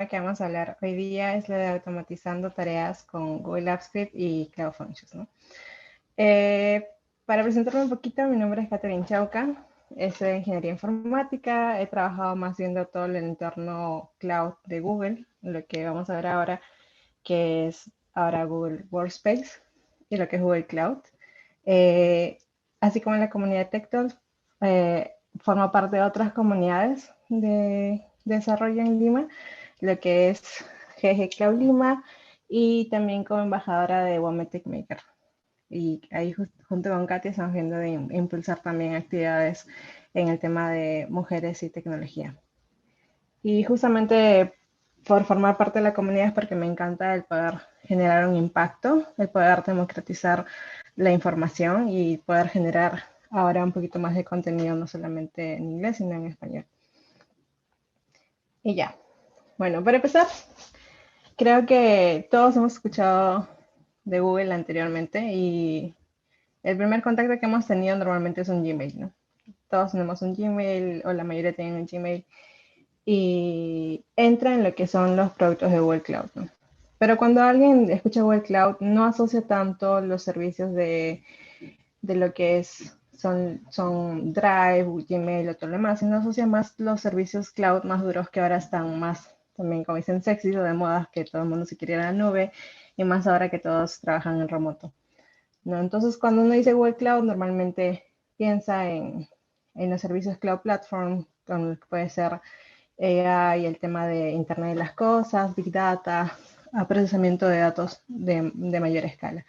que vamos a hablar hoy día es la de automatizando tareas con Google Apps Script y Cloud Functions, ¿no? Eh, para presentarme un poquito, mi nombre es Catherine Chauca, soy de ingeniería informática, he trabajado más viendo todo el entorno cloud de Google, lo que vamos a ver ahora, que es ahora Google Workspace y lo que es Google Cloud. Eh, Así como en la comunidad TechTalk, formo parte de otras comunidades de desarrollo en Lima, lo que es GG Cloud Lima y también como embajadora de Women Tech Maker. Y ahí junto con Katia estamos viendo de impulsar también actividades en el tema de mujeres y tecnología. Y justamente por formar parte de la comunidad es porque me encanta el poder generar un impacto, el poder democratizar la información y poder generar ahora un poquito más de contenido, no solamente en inglés, sino en español. Y ya. Bueno, para empezar, creo que todos hemos escuchado de Google anteriormente y el primer contacto que hemos tenido normalmente es un Gmail, ¿no? Todos tenemos un Gmail o la mayoría tienen un Gmail y entra en lo que son los productos de Google Cloud, ¿no? Pero cuando alguien escucha Google Cloud, no asocia tanto los servicios de lo que son Drive, Gmail o todo lo demás, sino asocia más los servicios cloud más duros que ahora están más, también como dicen, sexy o de moda, que todo el mundo se quiere ir a la nube, y más ahora que todos trabajan en remoto, ¿no? Entonces, cuando uno dice Google Cloud, normalmente piensa en los servicios Cloud Platform, con lo que puede ser AI, el tema de Internet de las Cosas, Big Data, a procesamiento de datos de mayor escala.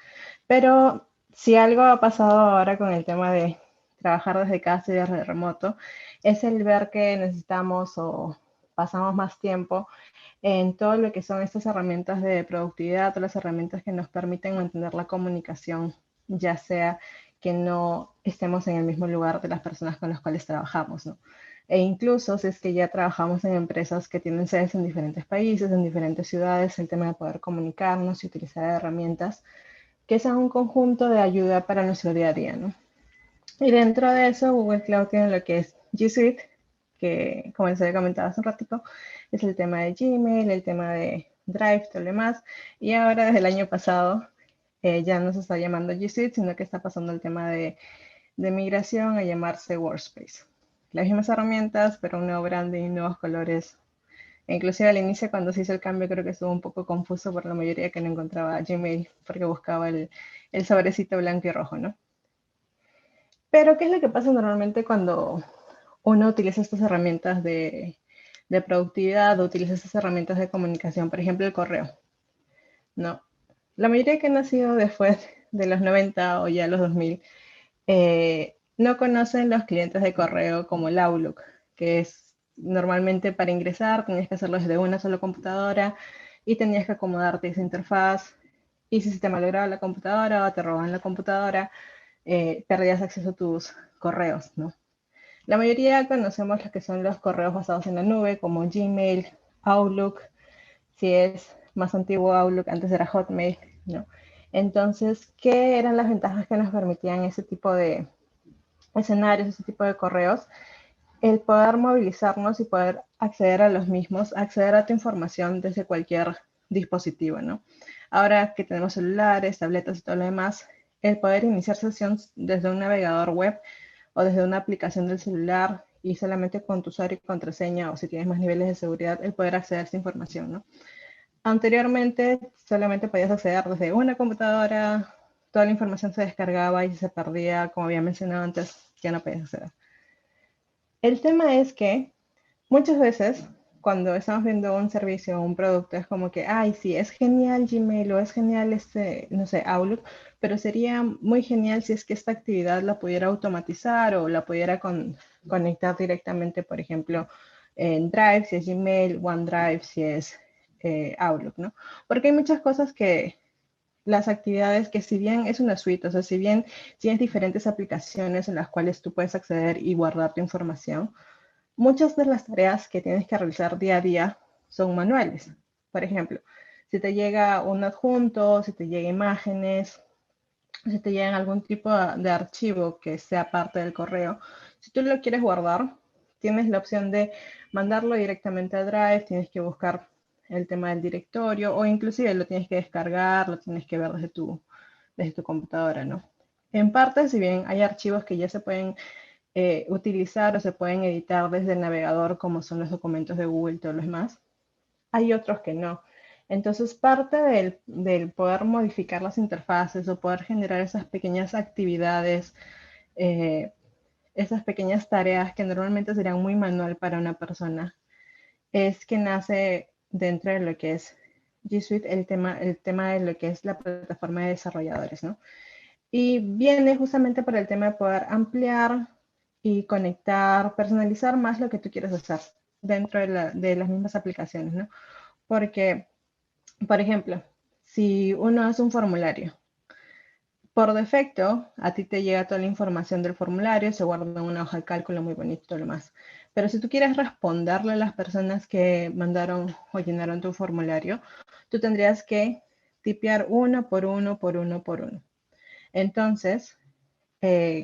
Pero si algo ha pasado ahora con el tema de trabajar desde casa y desde remoto, es el ver que necesitamos o pasamos más tiempo en todo lo que son estas herramientas de productividad, todas las herramientas que nos permiten mantener la comunicación, ya sea que no estemos en el mismo lugar de las personas con las cuales trabajamos, ¿no? E incluso si es que ya trabajamos en empresas que tienen sedes en diferentes países, en diferentes ciudades, el tema de poder comunicarnos y utilizar herramientas que sean un conjunto de ayuda para nuestro día a día, ¿no? Y dentro de eso, Google Cloud tiene lo que es G Suite, que como les había comentado hace un ratito, es el tema de Gmail, el tema de Drive, todo lo demás. Y ahora desde el año pasado ya no se está llamando G Suite, sino que está pasando el tema de migración a llamarse Workspace. Las mismas herramientas, pero un nuevo branding, nuevos colores. E inclusive al inicio cuando se hizo el cambio creo que estuvo un poco confuso por la mayoría que no encontraba Gmail porque buscaba el sobrecito blanco y rojo, ¿no? Pero ¿qué es lo que pasa normalmente cuando uno utiliza estas herramientas de productividad o utiliza estas herramientas de comunicación? Por ejemplo, el correo, ¿no? La mayoría que ha nacido después de los 90 o ya los 2000 no conocen los clientes de correo como el Outlook, que es normalmente para ingresar tenías que hacerlo desde una sola computadora y tenías que acomodarte esa interfaz. Y si se te malograba la computadora o te robaban la computadora, perdías acceso a tus correos, ¿no? La mayoría conocemos lo que son los correos basados en la nube, como Gmail, Outlook, si es más antiguo Outlook, antes era Hotmail, ¿no? Entonces, ¿qué eran las ventajas que nos permitían ese tipo de escenarios, ese tipo de correos? El poder movilizarnos y poder acceder a los mismos, acceder a tu información desde cualquier dispositivo, ¿no? Ahora que tenemos celulares, tabletas y todo lo demás, el poder iniciar sesión desde un navegador web o desde una aplicación del celular y solamente con tu usuario y contraseña o si tienes más niveles de seguridad, el poder acceder a esa información, ¿no? Anteriormente solamente podías acceder desde una computadora, toda la información se descargaba y se perdía, como había mencionado antes, ya no podías acceder. El tema es que muchas veces cuando estamos viendo un servicio o un producto es como que, ay, sí, es genial Gmail o es genial este, no sé, Outlook, pero sería muy genial si es que esta actividad la pudiera automatizar o la pudiera conectar directamente, por ejemplo, en Drive, si es Gmail, OneDrive, si es Outlook, ¿no? Porque hay muchas cosas que las actividades que si bien es una suite, o sea, si bien tienes diferentes aplicaciones en las cuales tú puedes acceder y guardar tu información, muchas de las tareas que tienes que realizar día a día son manuales. Por ejemplo, si te llega un adjunto, si te llegan imágenes, si te llegan algún tipo de archivo que sea parte del correo, si tú lo quieres guardar, tienes la opción de mandarlo directamente a Drive, tienes que buscar el tema del directorio, o inclusive lo tienes que descargar, lo tienes que ver desde tu computadora, ¿no? En parte, si bien hay archivos que ya se pueden utilizar o se pueden editar desde el navegador, como son los documentos de Google y todo lo demás, hay otros que no. Entonces, parte del poder modificar las interfaces o poder generar esas pequeñas actividades, eh, esas pequeñas tareas que normalmente serían muy manual para una persona, es que nace dentro de lo que es G Suite el tema de lo que es la plataforma de desarrolladores, ¿no? Y viene justamente por el tema de poder ampliar y conectar, personalizar más lo que tú quieres hacer dentro de las mismas aplicaciones, ¿no? Porque, por ejemplo, si uno hace un formulario, por defecto, a ti te llega toda la información del formulario, se guarda en una hoja de cálculo muy bonito y todo lo más. Pero si tú quieres responderle a las personas que mandaron o llenaron tu formulario, tú tendrías que tipear uno por uno, por uno, por uno. Entonces,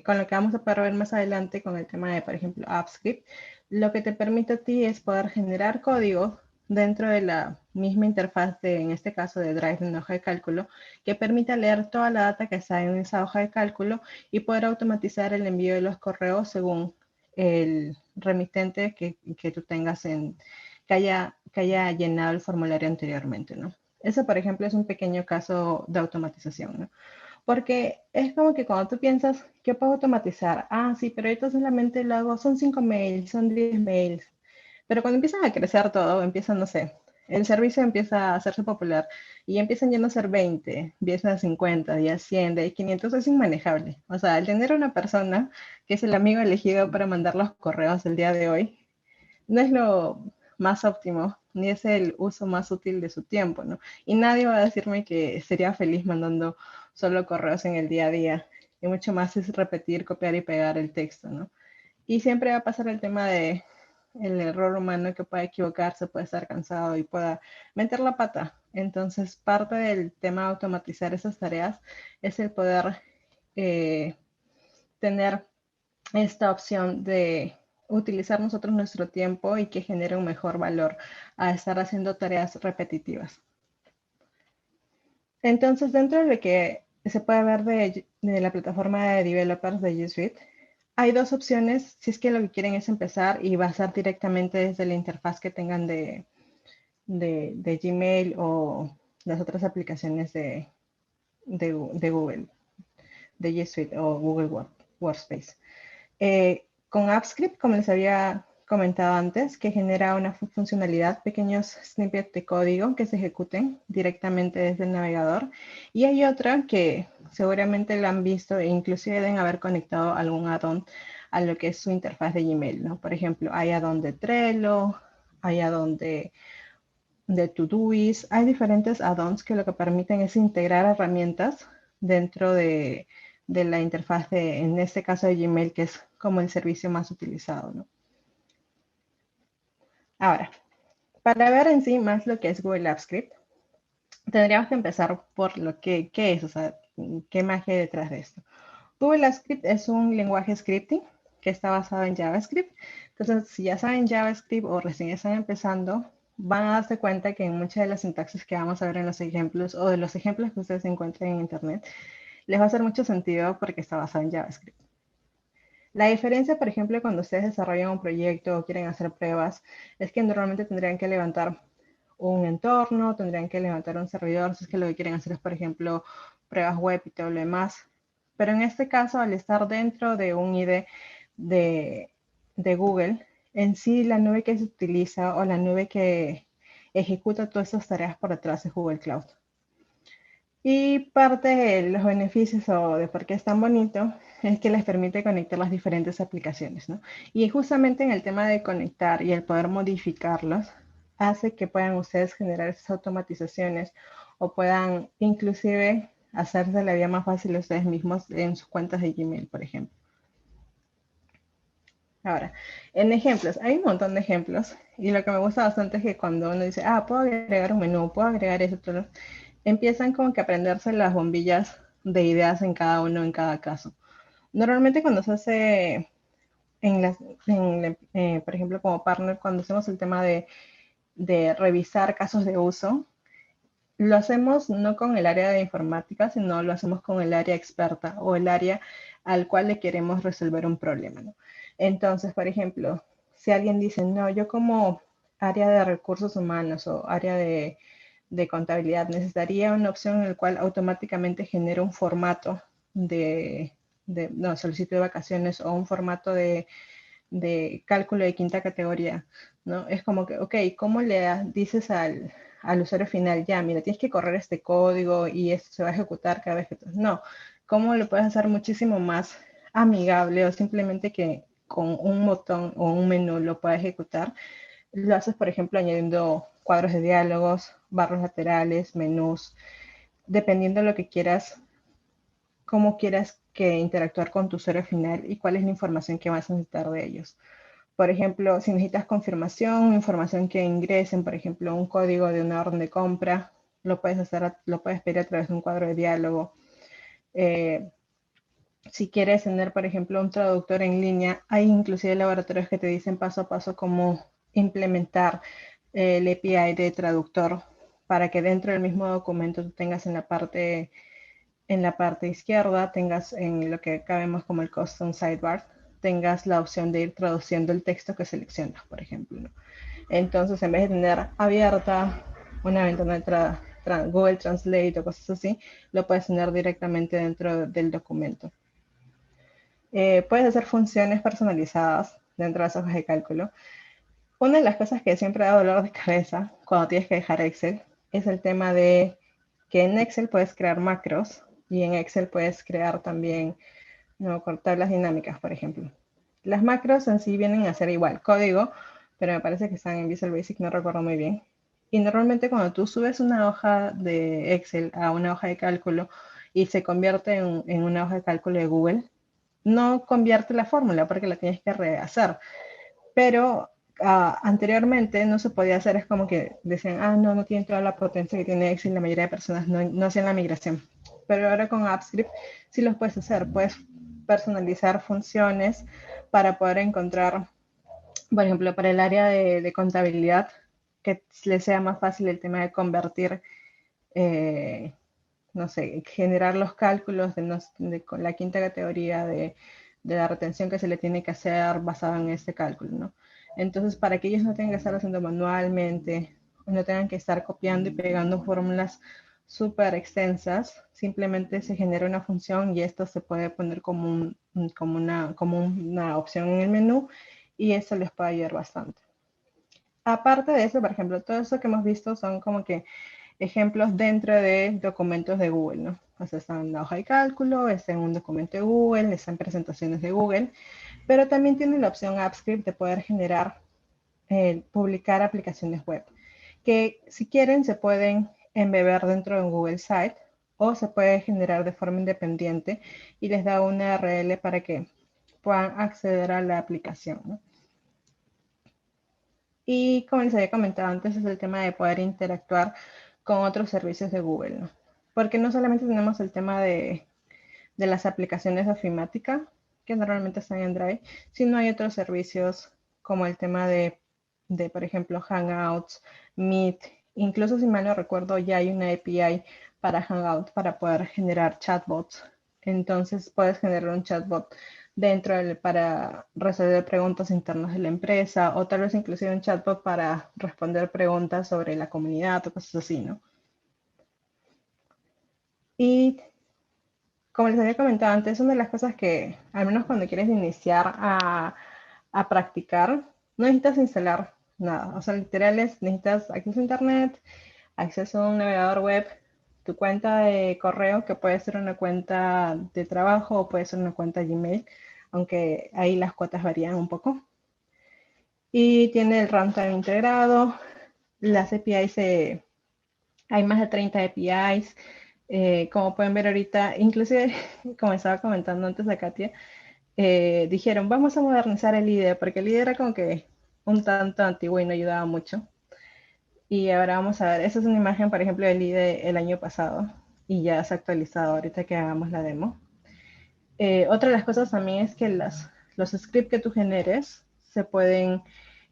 con lo que vamos a poder ver más adelante con el tema de, por ejemplo, AppScript, lo que te permite a ti es poder generar código dentro de la misma interfaz de, en este caso, de Drive en hoja de cálculo, que permita leer toda la data que está en esa hoja de cálculo y poder automatizar el envío de los correos según el remitente que tú tengas que haya llenado el formulario anteriormente, ¿no? Eso, por ejemplo, es un pequeño caso de automatización, ¿no? Porque es como que cuando tú piensas, ¿qué puedo automatizar? Ah, sí, pero ahorita solamente lo hago, son 5 mails, son 10 mails. Pero cuando empiezan a crecer todo, empiezan, no sé, el servicio empieza a hacerse popular y empiezan ya no a ser 20, empiezan a 50, ya 100, de 500, es inmanejable. O sea, el tener una persona que es el amigo elegido para mandar los correos el día de hoy, no es lo más óptimo, ni es el uso más útil de su tiempo, ¿no? Y nadie va a decirme que sería feliz mandando solo correos en el día a día, y mucho más es repetir, copiar y pegar el texto, ¿no? Y siempre va a pasar el tema de el error humano que puede equivocarse, puede estar cansado y pueda meter la pata. Entonces, parte del tema de automatizar esas tareas es el poder eh, tener esta opción de utilizar nosotros nuestro tiempo y que genere un mejor valor a estar haciendo tareas repetitivas. Entonces, dentro de lo que se puede ver de la plataforma de developers de G Suite, hay dos opciones si es que lo que quieren es empezar y basar directamente desde la interfaz que tengan de Gmail o las otras aplicaciones de Google, de G Suite o Google Workspace. Con AppScript, como les había comentado antes, que genera una funcionalidad, pequeños snippets de código que se ejecuten directamente desde el navegador. Y hay otra que seguramente la han visto e inclusive deben haber conectado algún add-on a lo que es su interfaz de Gmail, ¿no? Por ejemplo, hay add-on de Trello, hay add-on de Todoist, hay diferentes add-ons que lo que permiten es integrar herramientas dentro de la interfaz de, en este caso de Gmail, que es como el servicio más utilizado, ¿no? Ahora, para ver en sí más lo que es Google Apps Script, tendríamos que empezar por lo que ¿qué es? O sea, ¿qué magia hay detrás de esto? Google Apps Script es un lenguaje scripting que está basado en JavaScript. Entonces, si ya saben JavaScript o recién están empezando, van a darse cuenta que en muchas de las sintaxis que vamos a ver en los ejemplos o de los ejemplos que ustedes encuentren en Internet, les va a hacer mucho sentido porque está basado en JavaScript. La diferencia, por ejemplo, cuando ustedes desarrollan un proyecto o quieren hacer pruebas, es que normalmente tendrían que levantar un entorno, tendrían que levantar un servidor, si es que lo que quieren hacer es, por ejemplo, pruebas web y todo lo demás. Pero en este caso, al estar dentro de un IDE de Google, en sí la nube que se utiliza o la nube que ejecuta todas esas tareas por detrás es Google Cloud. Y parte de los beneficios o de por qué es tan bonito es que les permite conectar las diferentes aplicaciones, ¿no? Y justamente en el tema de conectar y el poder modificarlos, hace que puedan ustedes generar esas automatizaciones o puedan inclusive hacerse la vida más fácil ustedes mismos en sus cuentas de Gmail, por ejemplo. Ahora, en ejemplos, hay un montón de ejemplos y lo que me gusta bastante es que cuando uno dice, ah, puedo agregar un menú, puedo agregar eso, todo, empiezan como que a aprenderse las bombillas de ideas en cada uno, en cada caso. Normalmente cuando se hace, por ejemplo, como partner, cuando hacemos el tema de revisar casos de uso, lo hacemos no con el área de informática, sino lo hacemos con el área experta o el área al cual le queremos resolver un problema, ¿no? Entonces, por ejemplo, si alguien dice, no, yo como área de recursos humanos o área de contabilidad necesitaría una opción en la cual automáticamente genere un formato no, solicitud de vacaciones o un formato de cálculo de quinta categoría, ¿no? Es como que, ok, ¿cómo le dices al usuario final? Ya, mira, tienes que correr este código y esto se va a ejecutar cada vez que... No, ¿cómo lo puedes hacer muchísimo más amigable o simplemente que con un botón o un menú lo pueda ejecutar? Lo haces, por ejemplo, añadiendo cuadros de diálogos, barras laterales, menús, dependiendo de lo que quieras, cómo quieras que interactuar con tu usuario final y cuál es la información que vas a necesitar de ellos. Por ejemplo, si necesitas confirmación, información que ingresen, por ejemplo, un código de una orden de compra, lo puedes hacer, lo puedes pedir a través de un cuadro de diálogo. Si quieres tener, por ejemplo, un traductor en línea, hay inclusive laboratorios que te dicen paso a paso cómo implementar el API de traductor para que dentro del mismo documento tú tengas en la parte izquierda, tengas en lo que cabemos como el custom sidebar, tengas la opción de ir traduciendo el texto que seleccionas, por ejemplo, ¿no? Entonces, en vez de tener abierta una ventana de Google Translate o cosas así, lo puedes tener directamente dentro del documento. Puedes hacer funciones personalizadas dentro de las hojas de cálculo. Una de las cosas que siempre da dolor de cabeza cuando tienes que dejar Excel es el tema de que en Excel puedes crear macros y en Excel puedes crear también, ¿no?, con tablas dinámicas, por ejemplo. Las macros en sí vienen a ser igual código, pero me parece que están en Visual Basic, no recuerdo muy bien. Y normalmente cuando tú subes una hoja de Excel a una hoja de cálculo y se convierte en una hoja de cálculo de Google, no convierte la fórmula porque la tienes que rehacer. Pero anteriormente no se podía hacer, es como que decían, no, no tiene toda la potencia que tiene Excel, la mayoría de personas no hacían la migración. Pero ahora con AppScript sí los puedes hacer, puedes personalizar funciones para poder encontrar, por ejemplo, para el área de contabilidad, que le sea más fácil el tema de convertir, no sé, generar los cálculos con la quinta categoría de la retención que se le tiene que hacer basado en este cálculo, ¿no? Entonces, para que ellos no tengan que estar haciendo manualmente, no tengan que estar copiando y pegando fórmulas súper extensas, simplemente se genera una función y esto se puede poner como una opción en el menú y eso les puede ayudar bastante. Aparte de eso, por ejemplo, todo eso que hemos visto son como que ejemplos dentro de documentos de Google, ¿no? O sea, está en la hoja de cálculo, está en un documento de Google, está en presentaciones de Google, pero también tiene la opción AppScript de poder generar, publicar aplicaciones web, que si quieren se pueden embeber dentro de un Google Site o se puede generar de forma independiente y les da una URL para que puedan acceder a la aplicación, ¿no? Y como les había comentado antes, es el tema de poder interactuar con otros servicios de Google, ¿no? Porque no solamente tenemos el tema de las aplicaciones de ofimática, que normalmente están en Drive, sino hay otros servicios como el tema por ejemplo, Hangouts, Meet, incluso si mal no recuerdo, ya hay una API para Hangouts para poder generar chatbots. Entonces puedes generar un chatbot para resolver preguntas internas de la empresa o tal vez inclusive un chatbot para responder preguntas sobre la comunidad o cosas así, ¿no? Y como les había comentado antes, una de las cosas que, al menos cuando quieres iniciar a practicar, no necesitas instalar nada. O sea, literal necesitas acceso a internet, acceso a un navegador web, tu cuenta de correo, que puede ser una cuenta de trabajo o puede ser una cuenta Gmail, aunque ahí las cuotas varían un poco. Y tiene el runtime integrado, las APIs, hay más de 30 APIs. Como pueden ver ahorita, inclusive, como estaba comentando antes a Katia, dijeron, vamos a modernizar el IDE, porque el IDE era como que un tanto antiguo y no ayudaba mucho. Y ahora vamos a ver, esa es una imagen, por ejemplo, del IDE el año pasado, y ya se ha actualizado ahorita que hagamos la demo. Otra de las cosas también es que los scripts que tú generes se pueden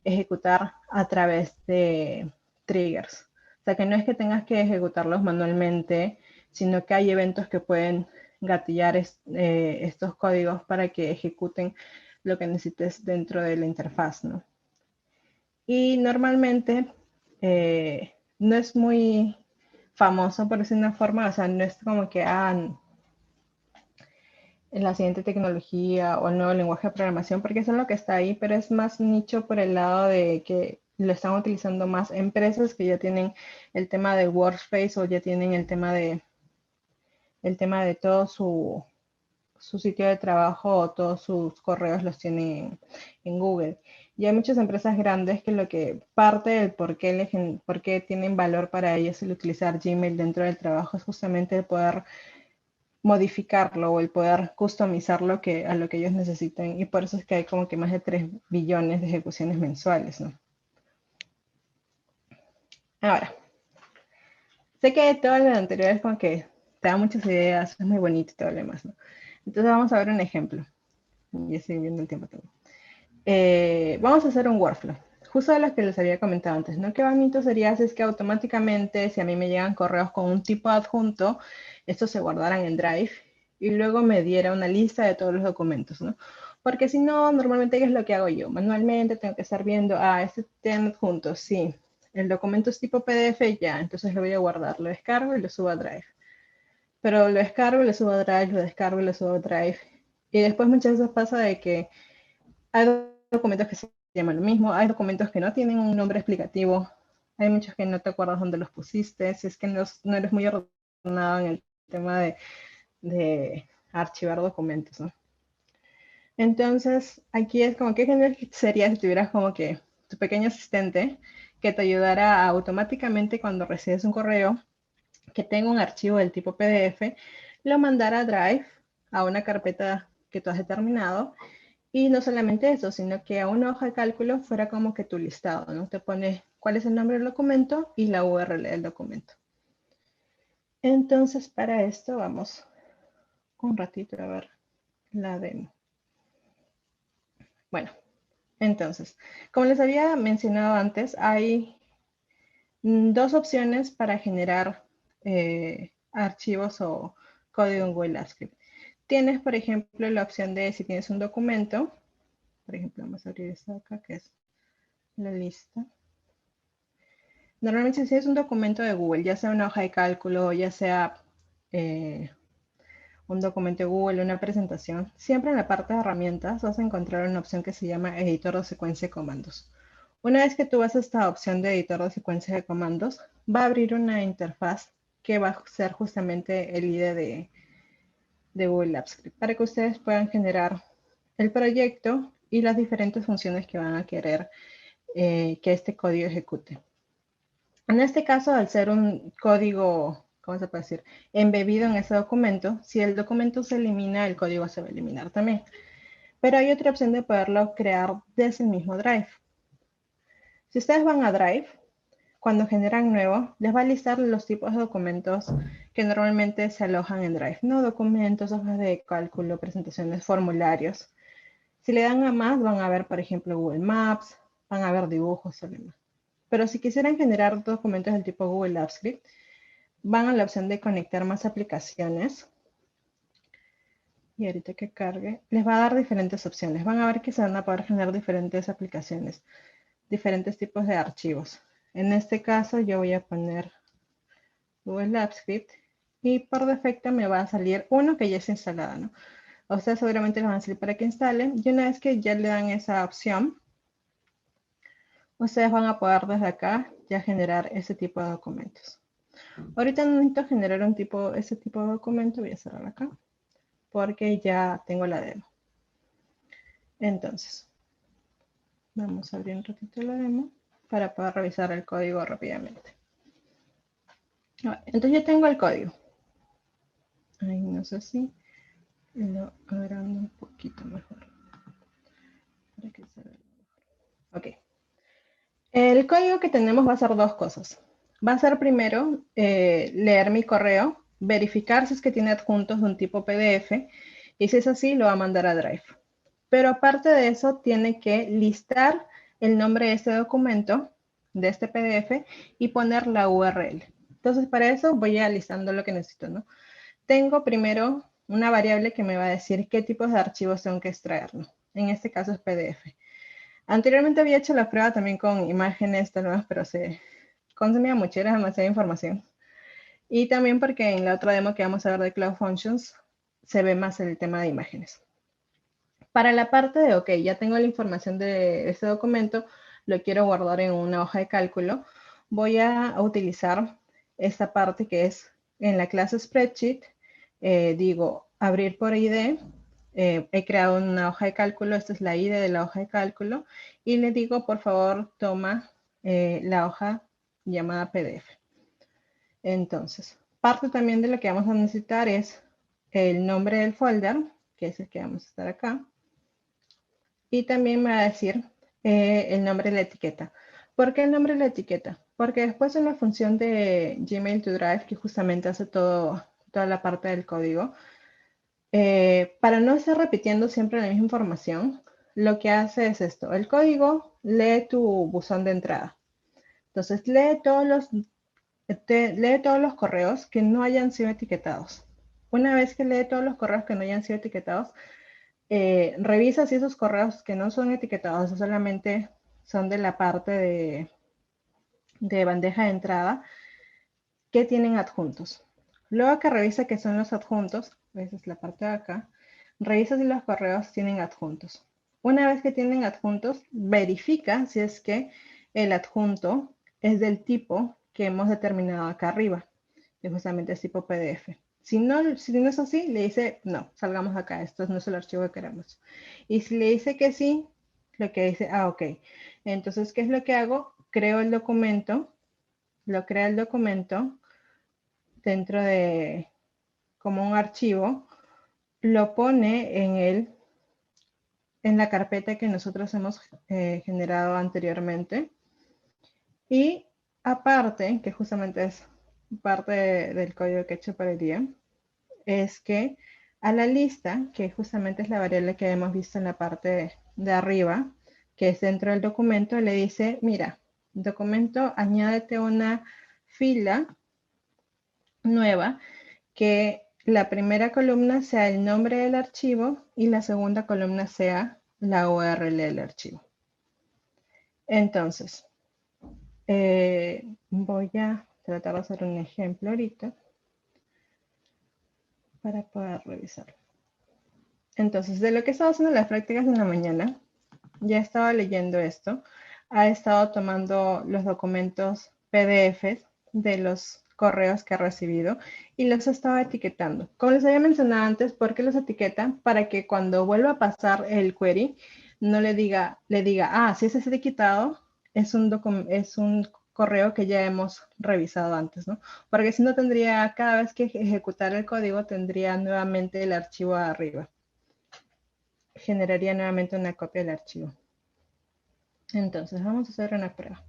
ejecutar a través de triggers. O sea, que no es que tengas que ejecutarlos manualmente, sino que hay eventos que pueden gatillar estos códigos para que ejecuten lo que necesites dentro de la interfaz, ¿no? Y normalmente no es muy famoso, por decir una forma, o sea, no es como que en la siguiente tecnología o el nuevo lenguaje de programación, porque eso es lo que está ahí, pero es más nicho por el lado de que lo están utilizando más empresas que ya tienen el tema del workspace o ya tienen el tema de todo su sitio de trabajo o todos sus correos los tienen en Google. Y hay muchas empresas grandes que lo que parte del por qué tienen valor para ellos el utilizar Gmail dentro del trabajo es justamente el poder modificarlo o el poder customizarlo a lo que ellos necesiten. Y por eso es que hay como que más de 3 billones de ejecuciones mensuales, ¿no? Ahora, sé que todo lo anterior es como que te da muchas ideas, es muy bonito y todo lo demás, ¿no? Entonces vamos a ver un ejemplo. Ya estoy viendo el tiempo también. Vamos a hacer un workflow. Justo de lo que les había comentado antes, ¿no? Qué bonito sería si es que automáticamente, si a mí me llegan correos con un tipo adjunto, estos se guardaran en Drive y luego me diera una lista de todos los documentos, ¿no? Porque si no, normalmente ¿qué es lo que hago yo? Manualmente tengo que estar viendo, este tiene adjuntos, sí. El documento es tipo PDF, ya, entonces lo voy a guardar, lo descargo y lo subo a Drive. Pero lo descargo y lo subo a Drive, lo descargo y lo subo a Drive. Y después muchas veces pasa de que hay documentos que se llaman lo mismo, hay documentos que no tienen un nombre explicativo, hay muchos que no te acuerdas dónde los pusiste, si es que no eres muy ordenado en el tema de archivar documentos, ¿no? Entonces, aquí es como que genial sería si tuvieras como que tu pequeño asistente que te ayudara automáticamente cuando recibes un correo que tenga un archivo del tipo PDF, lo mandara a Drive, a una carpeta que tú has determinado, y no solamente eso, sino que a una hoja de cálculo fuera como que tu listado, ¿no? Te pone cuál es el nombre del documento y la URL del documento. Entonces, para esto vamos un ratito a ver la demo. Bueno, entonces, como les había mencionado antes, hay dos opciones para generar archivos o código en Google Apps Script. Tienes, por ejemplo, la opción de si tienes un documento, por ejemplo, vamos a abrir esta acá, que es la lista. Normalmente si es un documento de Google, ya sea una hoja de cálculo, ya sea un documento de Google, una presentación, siempre en la parte de herramientas vas a encontrar una opción que se llama editor de secuencia de comandos. Una vez que tú vas a esta opción de editor de secuencia de comandos, va a abrir una interfaz que va a ser justamente el IDE de Google Apps Script para que ustedes puedan generar el proyecto y las diferentes funciones que van a querer que este código ejecute. En este caso, al ser un código, ¿cómo se puede decir? Embebido en ese documento, si el documento se elimina, el código se va a eliminar también. Pero hay otra opción de poderlo crear desde el mismo Drive. Si ustedes van a Drive, cuando generan nuevo, les va a listar los tipos de documentos que normalmente se alojan en Drive, ¿no? Documentos, hojas de cálculo, presentaciones, formularios. Si le dan a más, van a ver, por ejemplo, Google Maps, van a ver dibujos y demás. Pero si quisieran generar documentos del tipo Google Apps Script, van a la opción de conectar más aplicaciones. Y ahorita que cargue, les va a dar diferentes opciones. Van a ver que se van a poder generar diferentes aplicaciones, diferentes tipos de archivos. En este caso yo voy a poner Google Apps Script y por defecto me va a salir uno que ya es instalado, ¿no? A ustedes seguramente les van a salir para que instalen. Y una vez que ya le dan esa opción, ustedes van a poder desde acá ya generar ese tipo de documentos. Ahorita no necesito generar ese tipo de documento, voy a cerrar acá, porque ya tengo la demo. Entonces, vamos a abrir un ratito la demo para poder revisar el código rápidamente. Entonces yo tengo el código. Ahí no sé si lo agrando un poquito mejor. Para que se vea mejor. Ok. El código que tenemos va a ser dos cosas. Va a ser primero leer mi correo, verificar si es que tiene adjuntos de un tipo PDF y si es así lo va a mandar a Drive. Pero aparte de eso tiene que listar el nombre de este documento, de este PDF, y poner la URL. Entonces, para eso voy a listando lo que necesito, ¿no? Tengo primero una variable que me va a decir qué tipos de archivos tengo que extraer, ¿no? En este caso es PDF. Anteriormente había hecho la prueba también con imágenes nuevas, pero se consumía mucho, era demasiada información. Y también porque en la otra demo que vamos a ver de Cloud Functions se ve más el tema de imágenes. Para la parte de, ok, ya tengo la información de este documento, lo quiero guardar en una hoja de cálculo, voy a utilizar esta parte que es en la clase Spreadsheet, digo abrir por ID, he creado una hoja de cálculo, esta es la ID de la hoja de cálculo, y le digo, por favor, toma la hoja llamada PDF. Entonces, parte también de lo que vamos a necesitar es el nombre del folder, que es el que vamos a estar acá, y también me va a decir el nombre de la etiqueta. ¿Por qué el nombre de la etiqueta? Porque después en la función de Gmail to Drive, que justamente hace toda la parte del código, para no estar repitiendo siempre la misma información, lo que hace es esto. El código lee tu buzón de entrada. Entonces, lee todos los correos que no hayan sido etiquetados. Una vez que lee todos los correos que no hayan sido etiquetados, revisa si esos correos que no son etiquetados solamente son de la parte de bandeja de entrada, que tienen adjuntos. Luego que revisa que son los adjuntos, esa es la parte de acá, revisa si los correos tienen adjuntos. Una vez que tienen adjuntos, verifica si es que el adjunto es del tipo que hemos determinado acá arriba, que justamente es tipo PDF. Si no es así, le dice, no, salgamos acá, esto no es el archivo que queremos. Y si le dice que sí, lo que dice, ok. Entonces, ¿qué es lo que hago? Creo el documento, lo crea el documento dentro de como un archivo, lo pone en la carpeta que nosotros hemos generado anteriormente. Y aparte, que justamente es parte del código que he hecho para el día, es que a la lista, que justamente es la variable que hemos visto en la parte de arriba, que es dentro del documento, le dice, mira, documento, añádete una fila nueva que la primera columna sea el nombre del archivo y la segunda columna sea la URL del archivo. Entonces, voy a tratar de hacer un ejemplo ahorita para poder revisar. Entonces, de lo que estaba haciendo en las prácticas en la mañana, ya estaba leyendo esto, ha estado tomando los documentos PDFs de los correos que ha recibido y los estaba etiquetando. Como les había mencionado antes, ¿por qué los etiqueta? Para que cuando vuelva a pasar el query, no le diga, ah, si ese es etiquetado, es un correo que ya hemos revisado antes, ¿no? Porque si no tendría, cada vez que ejecutar el código, tendría nuevamente el archivo arriba. Generaría nuevamente una copia del archivo. Entonces, vamos a hacer una prueba.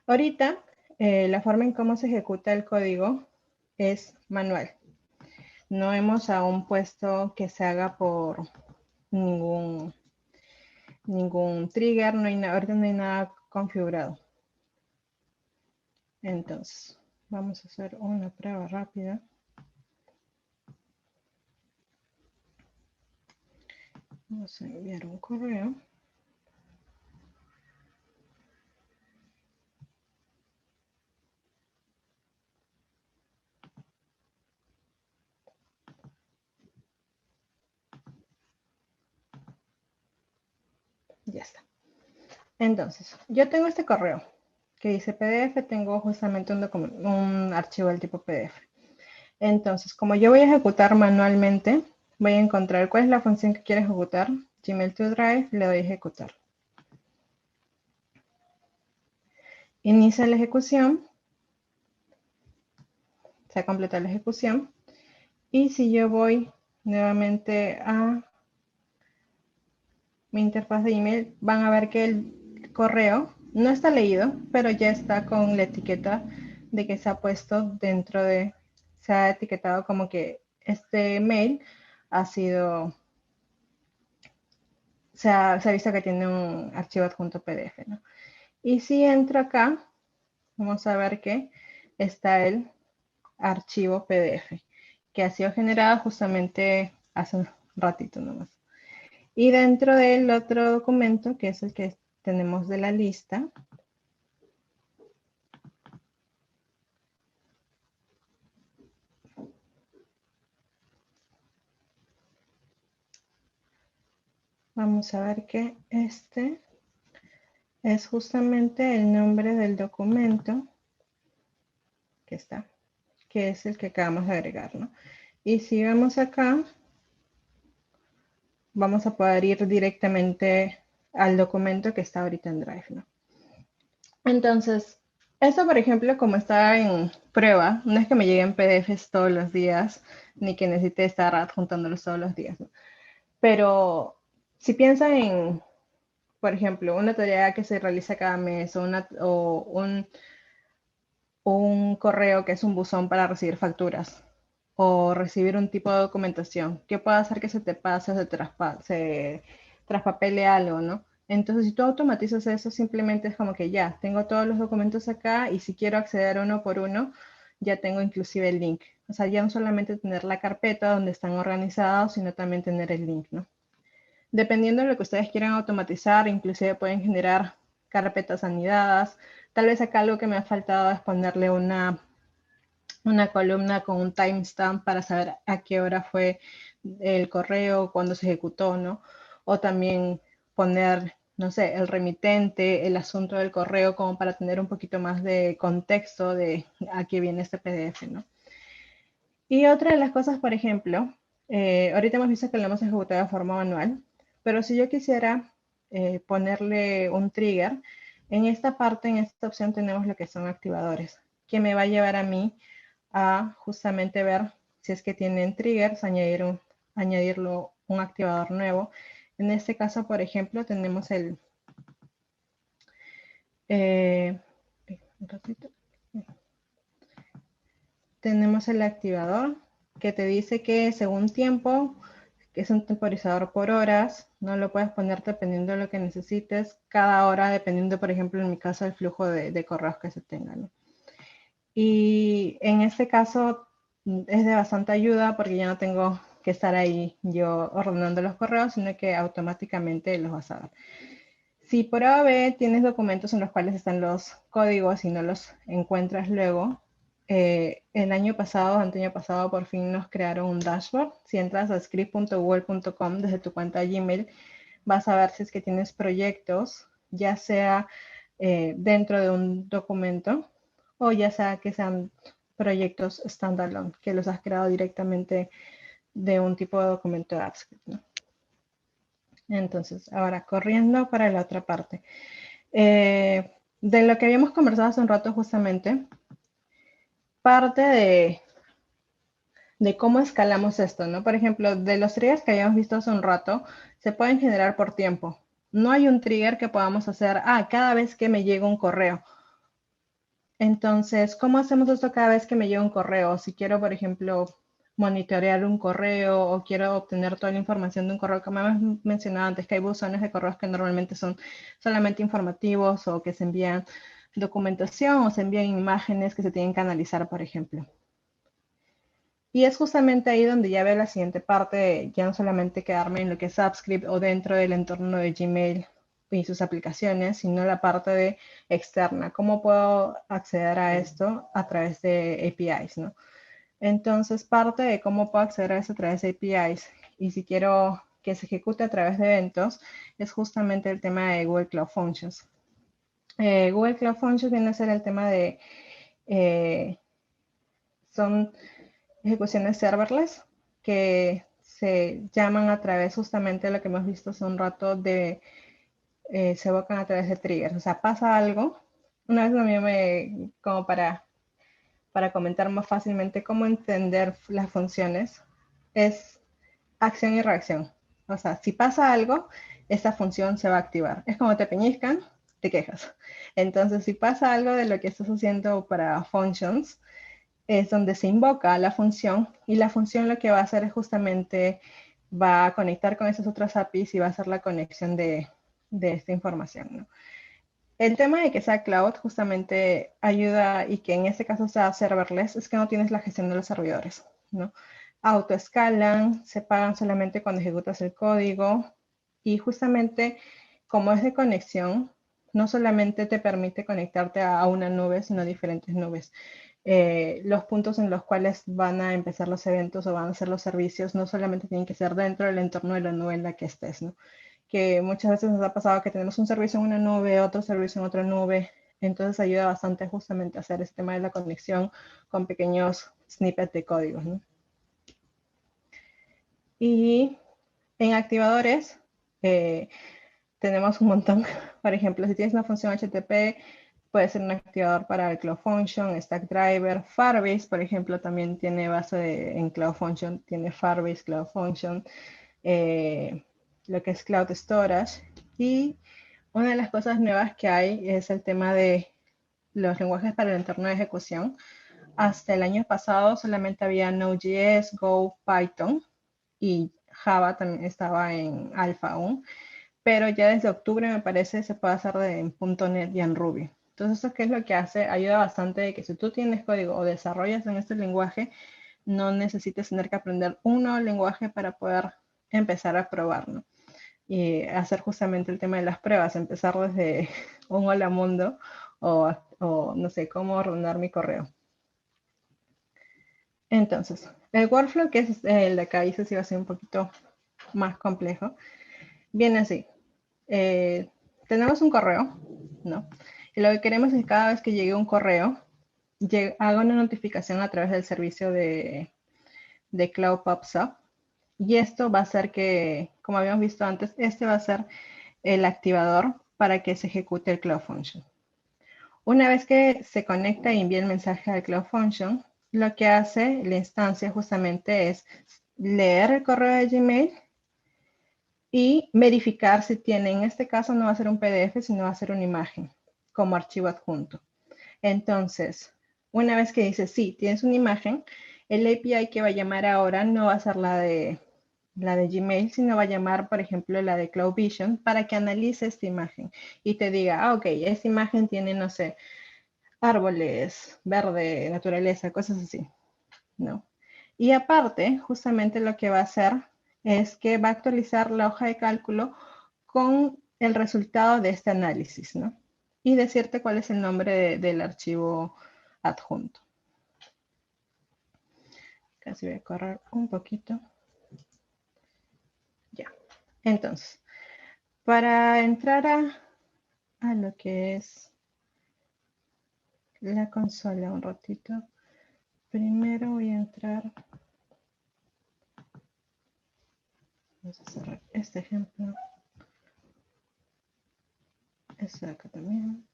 Ahorita, la forma en cómo se ejecuta el código es manual. No hemos aún puesto que se haga por ningún trigger, ahorita no hay nada configurado. Entonces, vamos a hacer una prueba rápida. Vamos a enviar un correo. Ya está. Entonces, yo tengo este correo que dice PDF, tengo justamente un archivo del tipo PDF. Entonces, como yo voy a ejecutar manualmente, voy a encontrar cuál es la función que quiero ejecutar. Gmail to Drive, le doy a ejecutar. Inicia la ejecución. Se ha completado la ejecución. Y si yo voy nuevamente a mi interfaz de email, van a ver que el correo no está leído, pero ya está con la etiqueta de que se ha puesto dentro de, se ha etiquetado como que este mail ha sido se ha visto que tiene un archivo adjunto PDF, ¿no? Y si entro acá, vamos a ver que está el archivo PDF, que ha sido generado justamente hace un ratito nomás. Y dentro del otro documento, que es el que tenemos de la lista, vamos a ver que este es justamente el nombre del documento que está, que es el que acabamos de agregar, ¿no? Y si vamos acá, vamos a poder ir directamente al documento que está ahorita en Drive, ¿no? Entonces, esto, por ejemplo, como está en prueba, no es que me lleguen PDFs todos los días, ni que necesite estar adjuntándolos todos los días, ¿no? Pero si piensan en, por ejemplo, una tarea que se realiza cada mes o un correo que es un buzón para recibir facturas o recibir un tipo de documentación, ¿qué puede hacer que se te pase, se traspapele algo, ¿no? Entonces, si tú automatizas eso, simplemente es como que ya, tengo todos los documentos acá y si quiero acceder uno por uno, ya tengo inclusive el link. O sea, ya no solamente tener la carpeta donde están organizados, sino también tener el link, ¿no? Dependiendo de lo que ustedes quieran automatizar, inclusive pueden generar carpetas anidadas. Tal vez acá algo que me ha faltado es ponerle una columna con un timestamp para saber a qué hora fue el correo, cuándo se ejecutó, ¿no? O también poner, no sé, el remitente, el asunto del correo, como para tener un poquito más de contexto de a qué viene este PDF, ¿no? Y otra de las cosas, por ejemplo, ahorita hemos visto que lo hemos ejecutado de forma manual, pero si yo quisiera ponerle un trigger, en esta parte, en esta opción tenemos lo que son activadores, que me va a llevar a mí a justamente ver si es que tienen triggers, añadirlo un activador nuevo. En este caso, por ejemplo, tenemos un ratito. Tenemos el activador que te dice que según tiempo, que es un temporizador por horas, no lo puedes poner dependiendo de lo que necesites, cada hora dependiendo, por ejemplo, en mi caso, del flujo de correos que se tengan, ¿no? Y en este caso es de bastante ayuda porque ya no tengo que estar ahí yo ordenando los correos, sino que automáticamente los vas a ver. Si por A o B tienes documentos en los cuales están los códigos y no los encuentras luego, el año pasado, anteaño pasado, por fin nos crearon un dashboard. Si entras a script.google.com desde tu cuenta de Gmail, vas a ver si es que tienes proyectos, ya sea dentro de un documento o ya sea que sean proyectos standalone, que los has creado directamente de un tipo de documento de AppScript, ¿no? Entonces, ahora corriendo para la otra parte. De lo que habíamos conversado hace un rato justamente, parte de cómo escalamos esto, ¿no? Por ejemplo, de los triggers que habíamos visto hace un rato, se pueden generar por tiempo. No hay un trigger que podamos hacer, cada vez que me llega un correo. Entonces, ¿cómo hacemos esto cada vez que me llega un correo? Si quiero, por ejemplo, monitorear un correo o quiero obtener toda la información de un correo, como hemos mencionado antes, que hay buzones de correos que normalmente son solamente informativos o que se envían documentación o se envían imágenes que se tienen que analizar, por ejemplo. Y es justamente ahí donde ya veo la siguiente parte, ya no solamente quedarme en lo que es AppScript o dentro del entorno de Gmail y sus aplicaciones, sino la parte de externa. ¿Cómo puedo acceder a esto a través de APIs, ¿no? Entonces, parte de cómo puedo acceder a eso a través de APIs y si quiero que se ejecute a través de eventos, es justamente el tema de Google Cloud Functions. Google Cloud Functions viene a ser el tema de, son ejecuciones serverless que se llaman a través justamente de lo que hemos visto hace un rato se evocan a través de triggers. O sea, pasa algo. Una vez a mí como para comentar más fácilmente cómo entender las funciones, es acción y reacción. O sea, si pasa algo, esta función se va a activar. Es como te peñiscan, te quejas. Entonces, si pasa algo de lo que estás haciendo para functions, es donde se invoca la función y la función lo que va a hacer es justamente va a conectar con esas otras APIs y va a hacer la conexión de esta información, ¿no? El tema de que sea cloud justamente ayuda y que en este caso sea serverless es que no tienes la gestión de los servidores, ¿no? Autoescalan, se pagan solamente cuando ejecutas el código y justamente como es de conexión, no solamente te permite conectarte a una nube, sino a diferentes nubes. Los puntos en los cuales van a empezar los eventos o van a ser los servicios no solamente tienen que ser dentro del entorno de la nube en la que estés, ¿no? Que muchas veces nos ha pasado que tenemos un servicio en una nube, otro servicio en otra nube, entonces ayuda bastante justamente a hacer este tema de la conexión con pequeños snippets de códigos, ¿no? Y en activadores tenemos un montón. Por ejemplo, si tienes una función HTTP, puede ser un activador para el Cloud Function, Stackdriver, Firebase, por ejemplo, también tiene base en Cloud Function, tiene Firebase Cloud Function, lo que es Cloud Storage. Y una de las cosas nuevas que hay es el tema de los lenguajes para el entorno de ejecución. Hasta el año pasado solamente había Node.js, Go, Python y Java también estaba en alfa aún, pero ya desde octubre me parece se puede hacer en .NET y en Ruby. Entonces, ¿eso qué es lo que hace? Ayuda bastante de que si tú tienes código o desarrollas en este lenguaje, no necesites tener que aprender un nuevo lenguaje para poder empezar a probar, ¿no? Y hacer justamente el tema de las pruebas, empezar desde un hola mundo o no sé, cómo ordenar mi correo. Entonces, el workflow, que es el de acá, dice si va a ser un poquito más complejo, viene así. Tenemos un correo, ¿no? Y lo que queremos es que cada vez que llegue un correo, haga una notificación a través del servicio de Cloud Pops Up. Y esto va a hacer que, como habíamos visto antes, este va a ser el activador para que se ejecute el Cloud Function. Una vez que se conecta y envía el mensaje al Cloud Function, lo que hace la instancia justamente es leer el correo de Gmail y verificar si tiene, en este caso no va a ser un PDF, sino va a ser una imagen como archivo adjunto. Entonces, una vez que dice sí, tienes una imagen, el API que va a llamar ahora no va a ser la de Gmail, sino va a llamar, por ejemplo, la de Cloud Vision para que analice esta imagen y te diga, ah, ok, esta imagen tiene, no sé, árboles, verde, naturaleza, cosas así, ¿no? Y aparte, justamente lo que va a hacer es que va a actualizar la hoja de cálculo con el resultado de este análisis, ¿no? Y decirte cuál es el nombre del archivo adjunto. Casi voy a correr un poquito. Ya. Entonces, para entrar a lo que es la consola un ratito, primero voy a entrar. Vamos a cerrar este ejemplo. Este de acá también.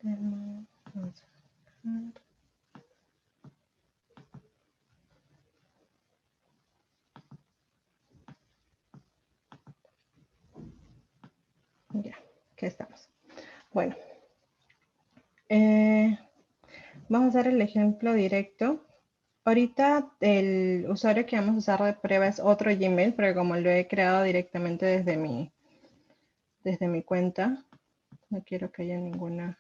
Vamos a dejar. Ya, aquí estamos. Bueno, vamos a hacer el ejemplo directo. Ahorita el usuario que vamos a usar de prueba es otro Gmail, pero como lo he creado directamente desde mi cuenta, no quiero que haya ninguna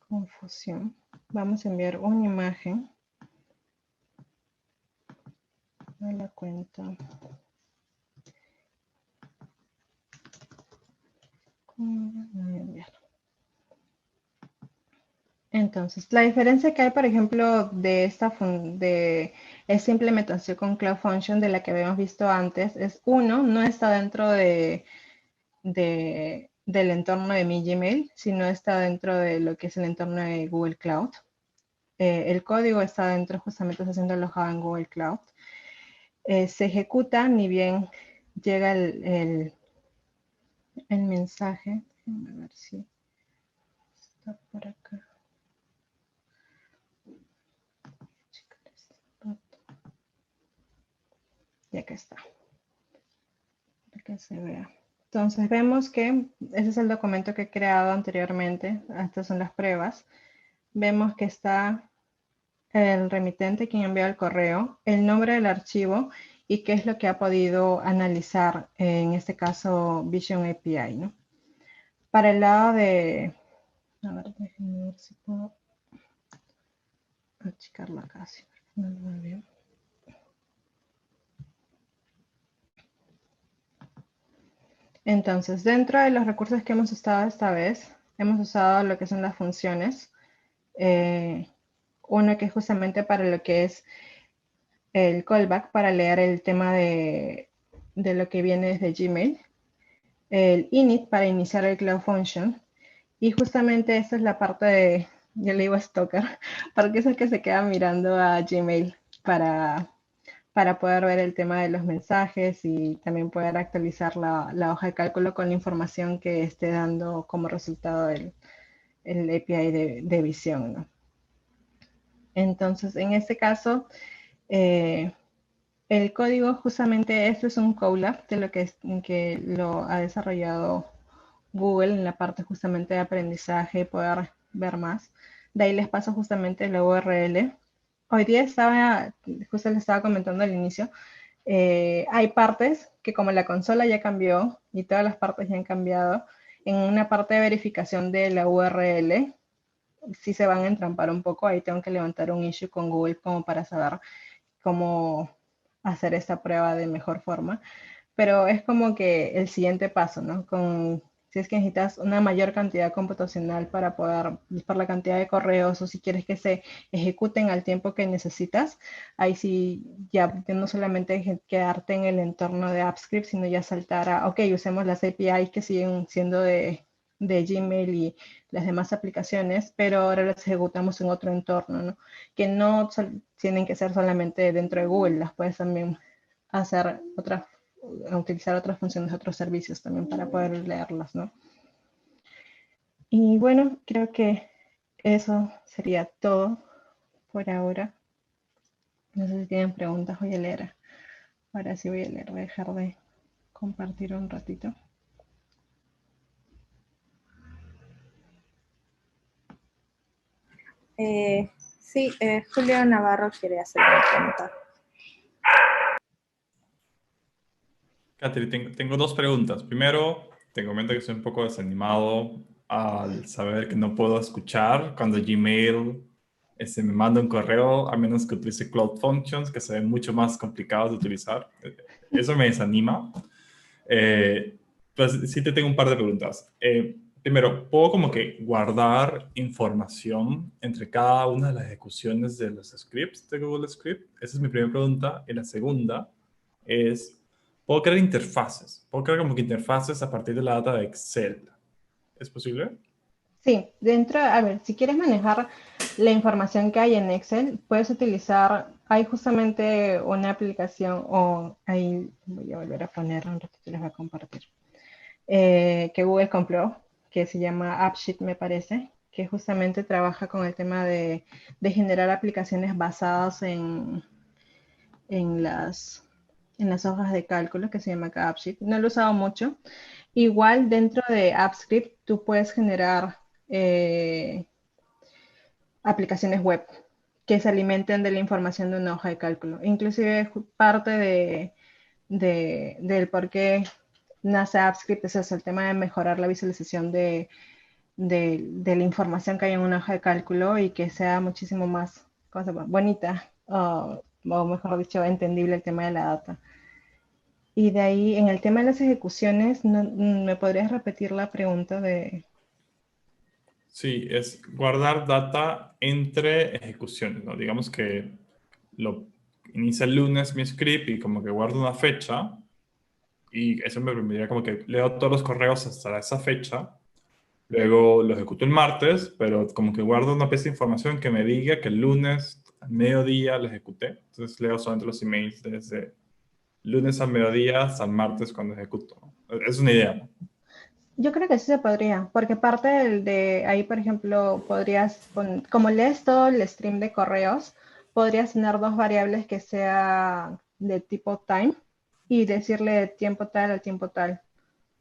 confusión. Vamos a enviar una imagen a la cuenta. Voy a enviar. Entonces, la diferencia que hay, por ejemplo, de esta implementación con Cloud Function de la que habíamos visto antes, es uno, no está dentro del entorno de mi Gmail, sino está dentro de lo que es el entorno de Google Cloud. El código está dentro, justamente está siendo alojado en Google Cloud. Se ejecuta ni bien llega el mensaje. Déjenme ver si está por acá. Y acá está, para que se vea. Entonces vemos que ese es el documento que he creado anteriormente. Estas son las pruebas. Vemos que está el remitente, quien envió el correo, el nombre del archivo y qué es lo que ha podido analizar, en este caso Vision API, ¿no? Para el lado de, a ver, déjenme ver si puedo achicarlo acá, sí, no lo veo. Entonces, dentro de los recursos que hemos usado esta vez, hemos usado lo que son las funciones. Eh, uno que es justamente para lo que es el callback, para leer el tema de lo que viene desde Gmail. El init para iniciar el Cloud Function. Y justamente esta es la parte de, yo le digo a Stalker, porque es el que se queda mirando a Gmail para poder ver el tema de los mensajes y también poder actualizar la hoja de cálculo con la información que esté dando como resultado el API de visión, ¿no? Entonces, en este caso, eh, el código, justamente esto es un Colab de lo que lo ha desarrollado Google en la parte justamente de aprendizaje y poder ver más. De ahí les paso justamente la URL. Hoy día justo les estaba comentando al inicio, hay partes que como la consola ya cambió y todas las partes ya han cambiado, en una parte de verificación de la URL, sí se van a entrampar un poco, ahí tengo que levantar un issue con Google como para saber cómo hacer esta prueba de mejor forma, pero es como que el siguiente paso, ¿no? Si es que necesitas una mayor cantidad computacional para poder, por la cantidad de correos o si quieres que se ejecuten al tiempo que necesitas, ahí sí ya no solamente quedarte en el entorno de AppScript, sino ya saltar a, ok, usemos las APIs que siguen siendo de Gmail y las demás aplicaciones, pero ahora las ejecutamos en otro entorno, ¿no? Que no tienen que ser solamente dentro de Google, las puedes también hacer utilizar otras funciones, otros servicios también para poder leerlas, ¿no? Y bueno, creo que eso sería todo por ahora. No sé si tienen preguntas, voy a leer. Ahora sí voy a leer, voy a dejar de compartir un ratito. Sí, Julio Navarro quiere hacer una pregunta. Catherine, tengo dos preguntas. Primero, te comento que soy un poco desanimado al saber que no puedo escuchar cuando Gmail me manda un correo, a menos que utilice Cloud Functions, que se ven mucho más complicados de utilizar. Eso me desanima. Pues sí te tengo un par de preguntas. Primero, ¿puedo como que guardar información entre cada una de las ejecuciones de los scripts de Google Script? Esa es mi primera pregunta. Y la segunda es, ¿puedo crear interfaces? ¿Puedo crear como que interfaces a partir de la data de Excel? ¿Es posible? Sí, a ver, si quieres manejar la información que hay en Excel, puedes utilizar, hay justamente una aplicación, o ahí voy a volver a poner un ratito, les voy a compartir. Que Google compró, que se llama AppSheet, me parece, que justamente trabaja con el tema de generar aplicaciones basadas en en las hojas de cálculo, que se llama acá AppSheet. No lo he usado mucho. Igual dentro de AppScript tú puedes generar eh, aplicaciones web que se alimenten de la información de una hoja de cálculo. Inclusive parte del por qué nace AppScript es eso, el tema de mejorar la visualización de la información que hay en una hoja de cálculo y que sea muchísimo más bonita, o mejor dicho, entendible el tema de la data. Y de ahí, en el tema de las ejecuciones, ¿me podrías repetir la pregunta de... Sí, es guardar data entre ejecuciones, ¿no? Digamos que lo inicia el lunes mi script y como que guardo una fecha y eso me permitiría como que leo todos los correos hasta esa fecha, luego lo ejecuto el martes, pero como que guardo una pieza de información que me diga que el lunes al mediodía lo ejecuté. Entonces leo solamente los emails desde lunes al mediodía hasta el martes cuando ejecuto, ¿no? Es una idea, ¿no? Yo creo que sí se podría, porque parte de ahí, por ejemplo, como lees todo el stream de correos, podrías tener dos variables que sea de tipo time y decirle de tiempo tal al tiempo tal,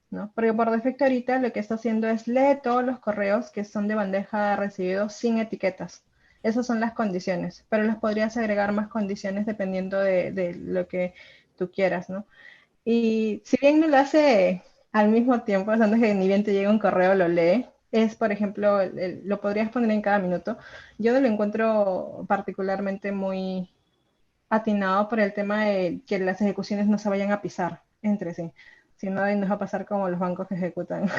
¿no? Porque por defecto ahorita lo que está haciendo es lee todos los correos que son de bandeja de recibido sin etiquetas. Esas son las condiciones, pero les podrías agregar más condiciones dependiendo de lo que tú quieras, ¿no? Y si bien no lo hace al mismo tiempo, o sea, no es que ni bien te llega un correo lo lee, es, por ejemplo, lo podrías poner en cada minuto. Yo no lo encuentro particularmente muy atinado por el tema de que las ejecuciones no se vayan a pisar entre sí, sino de nos va a pasar como los bancos que ejecutan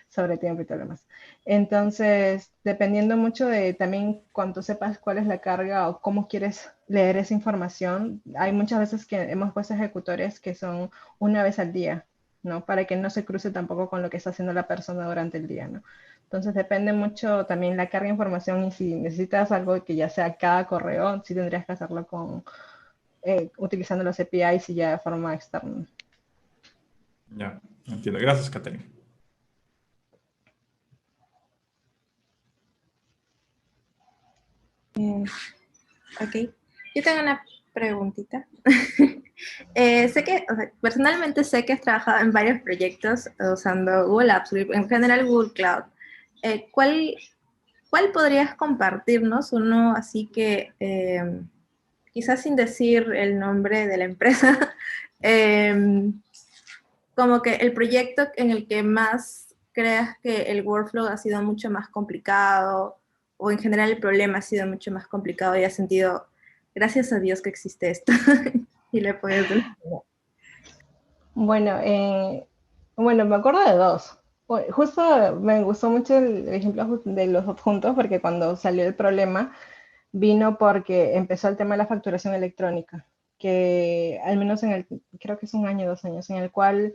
sobre tiempo y todo lo demás. Entonces, dependiendo mucho de también cuánto sepas cuál es la carga o cómo quieres leer esa información, hay muchas veces que hemos puesto ejecutores que son una vez al día, ¿no? Para que no se cruce tampoco con lo que está haciendo la persona durante el día, ¿no? Entonces depende mucho también la carga de información y si necesitas algo que ya sea cada correo, sí tendrías que hacerlo con utilizando los APIs y ya de forma externa. Ya, entiendo. Gracias, Catherine. Ok. Yo tengo una preguntita. Sé que, o sea, personalmente sé que has trabajado en varios proyectos usando Google Apps, en general Google Cloud. ¿Cuál podrías compartirnos? Uno así que, quizás sin decir el nombre de la empresa, como que el proyecto en el que más creas que el workflow ha sido mucho más complicado o en general el problema ha sido mucho más complicado y has sentido, gracias a Dios que existe esto y le he podido solucionar. Bueno, bueno, me acuerdo de dos. Justo me gustó mucho el ejemplo de los adjuntos porque cuando salió el problema vino porque empezó el tema de la facturación electrónica, que al menos creo que es un año, 2 años, en el cual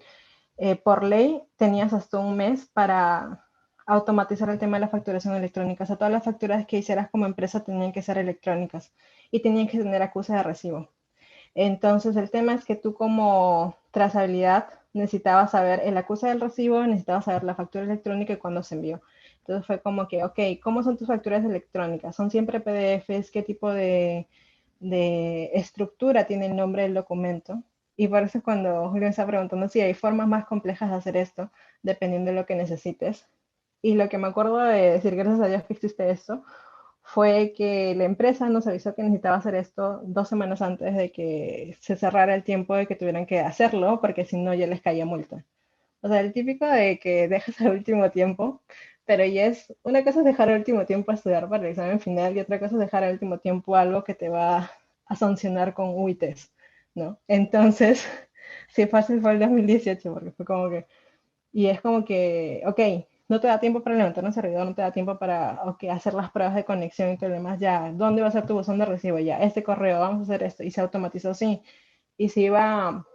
por ley tenías hasta un mes para automatizar el tema de la facturación electrónica. O sea, todas las facturas que hicieras como empresa tenían que ser electrónicas y tenían que tener acuse de recibo. Entonces, el tema es que tú como trazabilidad necesitabas saber el acuse del recibo, necesitabas saber la factura electrónica y cuándo se envió. Entonces fue como que, ok, ¿cómo son tus facturas electrónicas? ¿Son siempre PDFs? ¿Qué tipo de estructura tiene el nombre del documento? Y por eso es cuando Julio me está preguntando si hay formas más complejas de hacer esto, dependiendo de lo que necesites. Y lo que me acuerdo de decir, gracias a Dios que existe esto, fue que la empresa nos avisó que necesitaba hacer esto 2 semanas antes de que se cerrara el tiempo de que tuvieran que hacerlo, porque si no ya les caía multa. O sea, el típico de que dejas al último tiempo, pero ya es, una cosa es dejar al último tiempo a estudiar para el examen final y otra cosa es dejar al último tiempo algo que te va a sancionar con UITES, ¿no? Entonces, sí, fácil fue el 2018, porque fue como que y es como que, ok, no te da tiempo para levantar un servidor, no te da tiempo para okay, hacer las pruebas de conexión y todo lo demás. Ya, ¿dónde va a ser tu buzón de recibo? Ya, este correo, vamos a hacer esto. Y se automatizó así. Y se iba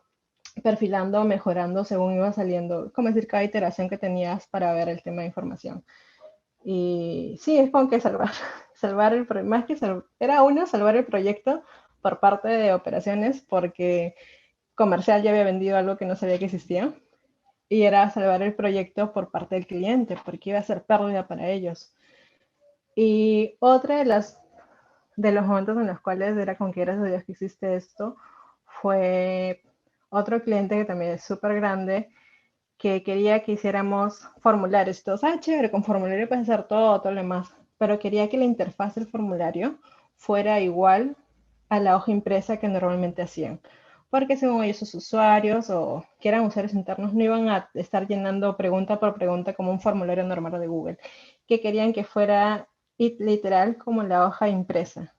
perfilando, mejorando según iba saliendo, como decir, cada iteración que tenías para ver el tema de información. Y sí, es como que salvar, salvar más que era uno, salvar el proyecto por parte de operaciones, porque comercial ya había vendido algo que no sabía que existía y era salvar el proyecto por parte del cliente, porque iba a ser pérdida para ellos. Y otra de los momentos en los cuales era con que gracias a Dios que existe esto, fue otro cliente que también es súper grande, que quería que hiciéramos formularios. Todos, chévere, con formulario puedes hacer todo lo demás, pero quería que la interfaz del formulario fuera igual a la hoja impresa que normalmente hacían. Porque según ellos, sus usuarios o que eran usuarios internos no iban a estar llenando pregunta por pregunta como un formulario normal de Google, que querían que fuera literal como la hoja impresa.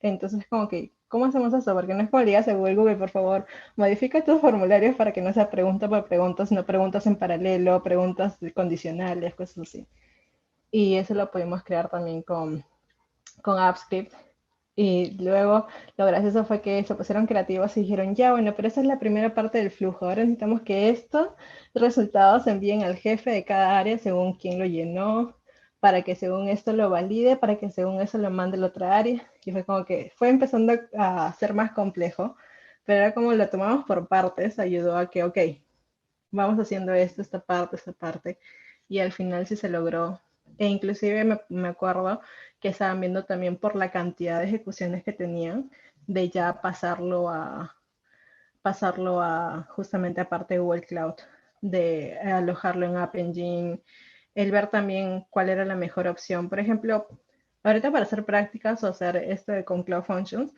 Entonces, como que, ¿cómo hacemos eso? Porque no es como le digas a Google, Google, por favor, modifica tus formularios para que no sea pregunta por pregunta, sino preguntas en paralelo, preguntas condicionales, cosas así. Y eso lo pudimos crear también con AppScript. Y luego lo gracioso fue que se pusieron creativos y dijeron, ya, bueno, pero esa es la primera parte del flujo. Ahora necesitamos que estos resultados se envíen al jefe de cada área según quién lo llenó, para que según esto lo valide, para que según eso lo mande la otra área. Y fue como que fue empezando a ser más complejo, pero era como lo tomamos por partes, ayudó a que, ok, vamos haciendo esto, esta parte, y al final sí se logró. E inclusive me acuerdo que estaban viendo también por la cantidad de ejecuciones que tenían, de ya pasarlo a justamente aparte de Google Cloud, de alojarlo en App Engine, el ver también cuál era la mejor opción. Por ejemplo, ahorita para hacer prácticas o hacer esto con Cloud Functions,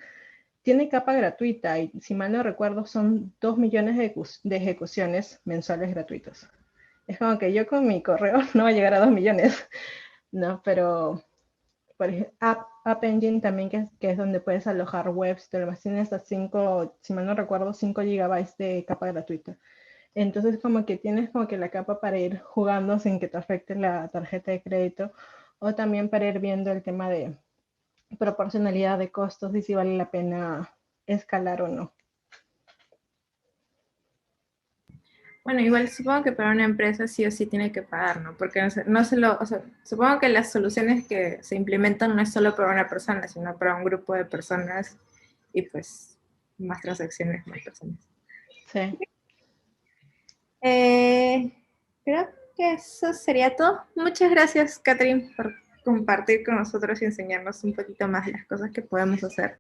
tiene capa gratuita y si mal no recuerdo son 2 millones de ejecuciones mensuales gratuitas. Es como que yo con mi correo no va a llegar a 2 millones, ¿no? Pero por ejemplo, App Engine también, que es donde puedes alojar webs, te almacenas hasta 5, si mal no recuerdo, 5 gigabytes de capa gratuita. Entonces como que tienes como que la capa para ir jugando sin que te afecte la tarjeta de crédito o también para ir viendo el tema de proporcionalidad de costos y si vale la pena escalar o no. Bueno, igual supongo que para una empresa sí o sí tiene que pagar, ¿no? Porque o sea, supongo que las soluciones que se implementan no es solo para una persona, sino para un grupo de personas y pues más transacciones, más personas. Sí. Creo que eso sería todo. Muchas gracias, Catherine, por compartir con nosotros y enseñarnos un poquito más de las cosas que podemos hacer.